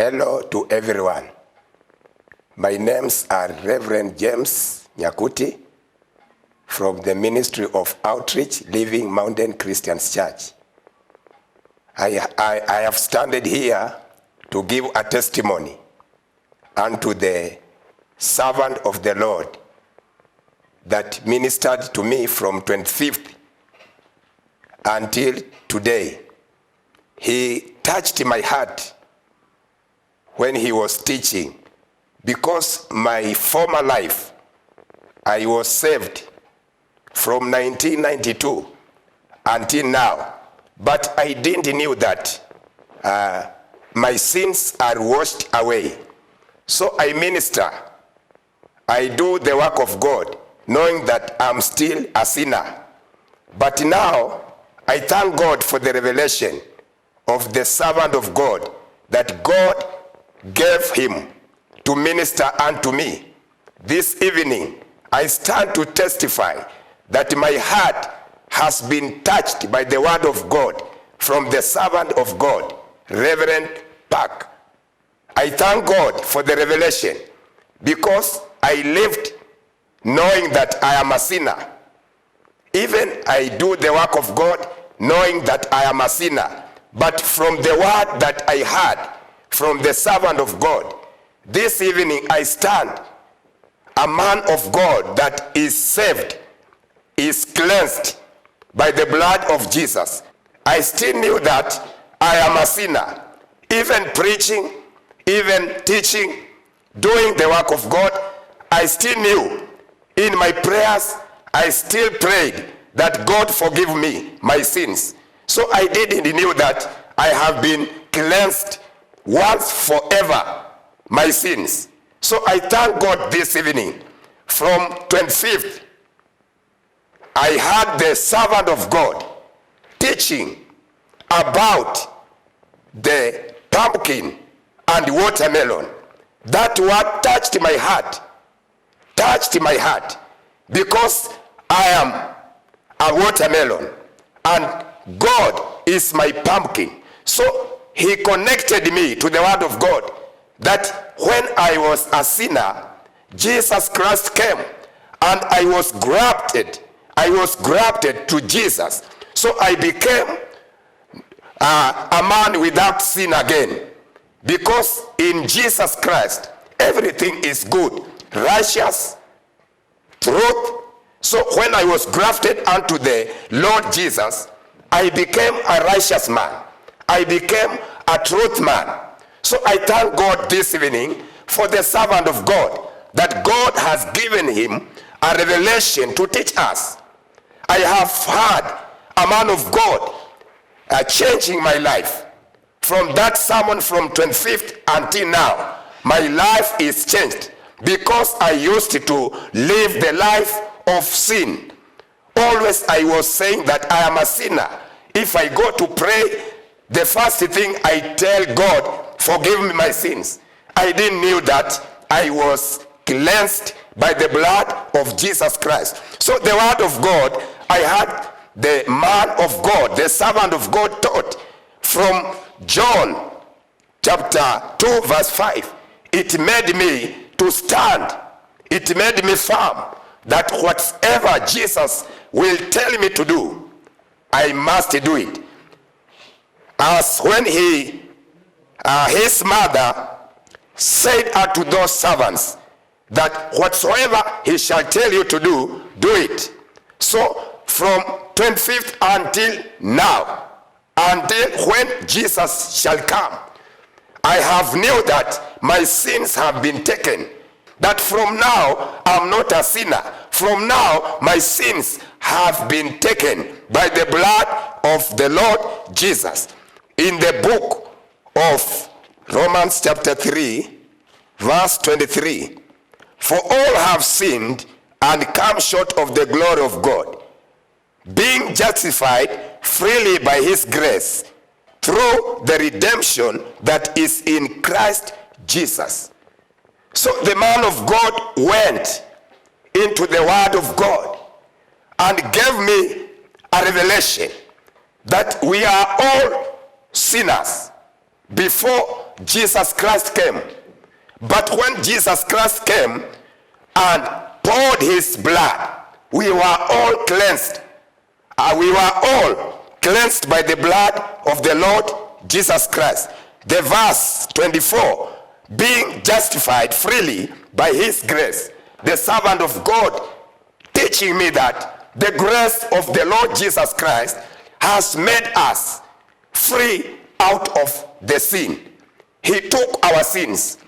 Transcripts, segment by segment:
Hello to everyone. My names are Reverend James Nyakuti from the Ministry of Outreach, Living Mountain Christian Church. I have standed here to give a testimony unto the servant of the Lord that ministered to me from 25th until today. He touched my heart when he was teaching, because my former life, I was saved from 1992 until now, but I didn't know that my sins are washed away. So I minister, I do the work of God, knowing that I'm still a sinner. But now, I thank God for the revelation of the servant of God that God gave him to minister unto me. This evening, I stand to testify that my heart has been touched by the word of God from the servant of God, Reverend Park. I thank God for the revelation because I lived knowing that I am a sinner. Even I do the work of God knowing that I am a sinner. But from the word that I heard from the servant of God, this evening I stand, a man of God that is saved, is cleansed by the blood of Jesus. I still knew that I am a sinner. Even preaching, even teaching, doing the work of God, I still knew. In my prayers, I still prayed that God forgive me my sins. So I didn't know that I have been cleansed once forever my sins. So I thank God this evening. From 25th, I heard the servant of God teaching about the pumpkin and watermelon. That word touched my heart, because I am a watermelon and God is my pumpkin. So he connected me to the word of God that when I was a sinner, Jesus Christ came and I was grafted to Jesus. So I became a man without sin again, because in Jesus Christ everything is good, righteous, truth. So when I was grafted unto the Lord Jesus, I became a righteous man. I became a truth man. So I thank God this evening for the servant of God, that God has given him a revelation to teach us. I have had a man of God changing my life. From that sermon from 25th until now, my life is changed, because I used to live the life of sin. Always I was saying that I am a sinner. If I go to pray, the first thing I tell God, forgive me my sins. I didn't know that I was cleansed by the blood of Jesus Christ. So the word of God, I had the man of God, the servant of God taught from John chapter 2 verse 5. It made me to stand. It made me firm that whatever Jesus will tell me to do, I must do it. As when his mother said unto those servants that whatsoever he shall tell you to do, do it. So from 25th until now, until when Jesus shall come, I have knew that my sins have been taken. That from now I'm not a sinner. From now my sins have been taken by the blood of the Lord Jesus. In the book of Romans chapter 3 verse 23, for all have sinned and come short of the glory of God, being justified freely by his grace through the redemption that is in Christ Jesus. So the man of God went into the word of God and gave me a revelation that we are all sinners before Jesus Christ came. But when Jesus Christ came and poured his blood, we were all cleansed. We were all cleansed by the blood of the Lord Jesus Christ. The verse 24, being justified freely by his grace. The servant of God teaching me that the grace of the Lord Jesus Christ has made us free out of the sin. He took our sins.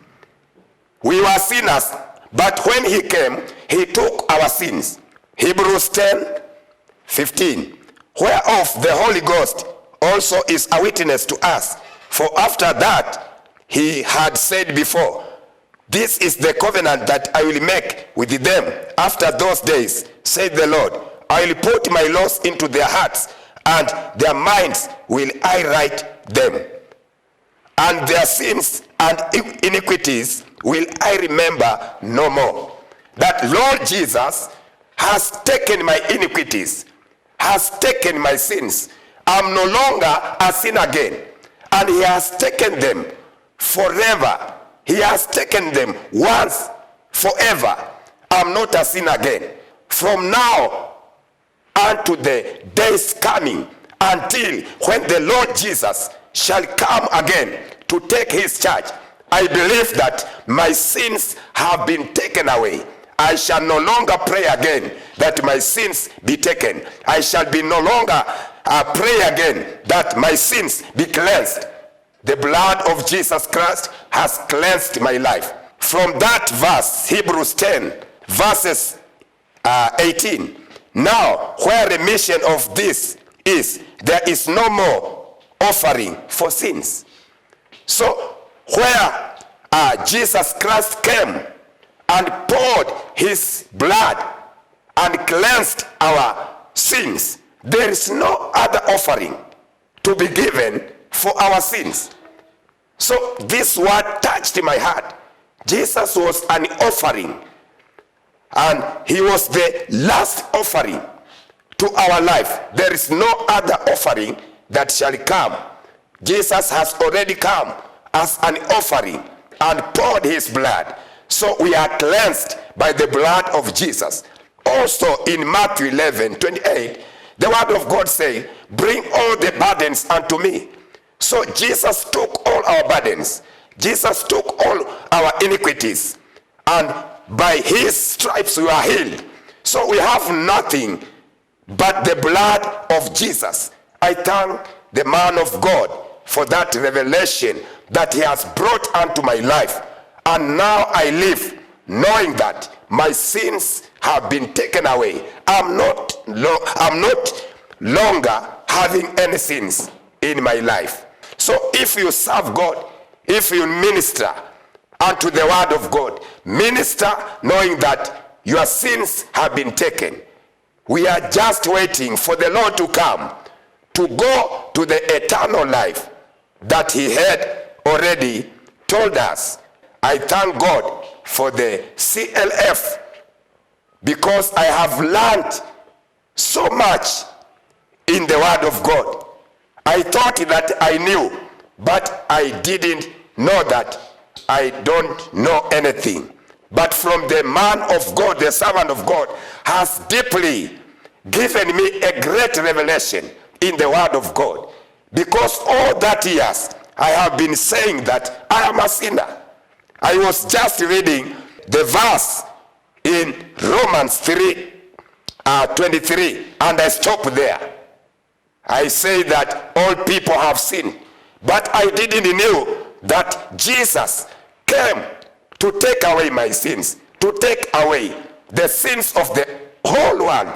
We were sinners, but when he came, he took our sins. Hebrews 10:15, whereof the Holy Ghost also is a witness to us. For after that he had said before, this is the covenant that I will make with them after those days, said the Lord. I will put my laws into their hearts, and their minds will I write them. And their sins and iniquities will I remember no more. That Lord Jesus has taken my iniquities, has taken my sins. I'm no longer a sin again. And he has taken them forever. He has taken them once, forever. I'm not a sin again. From now unto the days coming, until when the Lord Jesus shall come again to take his church, I believe that my sins have been taken away. I shall no longer pray again that my sins be taken. I shall be no longer pray again that my sins be cleansed. The blood of Jesus Christ has cleansed my life. From that verse, Hebrews 10, verses 18. Now, where remission of this is, there is no more offering for sins. So, where Jesus Christ came and poured his blood and cleansed our sins, there is no other offering to be given for our sins. So this word touched my heart. Jesus was an offering, and he was the last offering to our life. There is no other offering that shall come. Jesus has already come as an offering and poured his blood. So we are cleansed by the blood of Jesus. Also in Matthew 11:28, the word of God says, bring all the burdens unto me. So Jesus took all our burdens. Jesus took all our iniquities. And by his stripes we are healed. So we have nothing but the blood of Jesus. I thank the man of God for that revelation that he has brought unto my life. And now I live knowing that my sins have been taken away. I'm not longer having any sins in my life. So if you serve God, if you minister unto the word of God, minister knowing that your sins have been taken. We are just waiting for the Lord to come to go to the eternal life that he had already told us. I thank God for the CLF because I have learned so much in the word of God. I thought that I knew, but I didn't know that I don't know anything. But from the man of God, the servant of God, has deeply given me a great revelation in the word of God. Because all that years, I have been saying that I am a sinner. I was just reading the verse in Romans 3:23, and I stopped there. I say that all people have sinned, but I didn't know that Jesus came to take away my sins, to take away the sins of the whole world.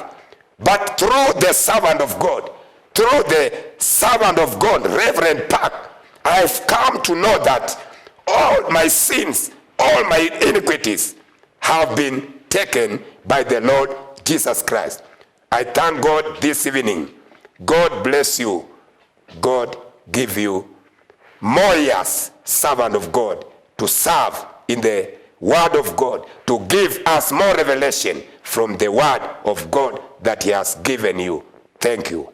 But through the servant of God, Reverend Park, I've come to know that all my sins, all my iniquities have been taken by the Lord Jesus Christ. I thank God this evening. God bless you. God give you more years, servant of God, to serve in the word of God, to give us more revelation from the word of God that he has given you. Thank you.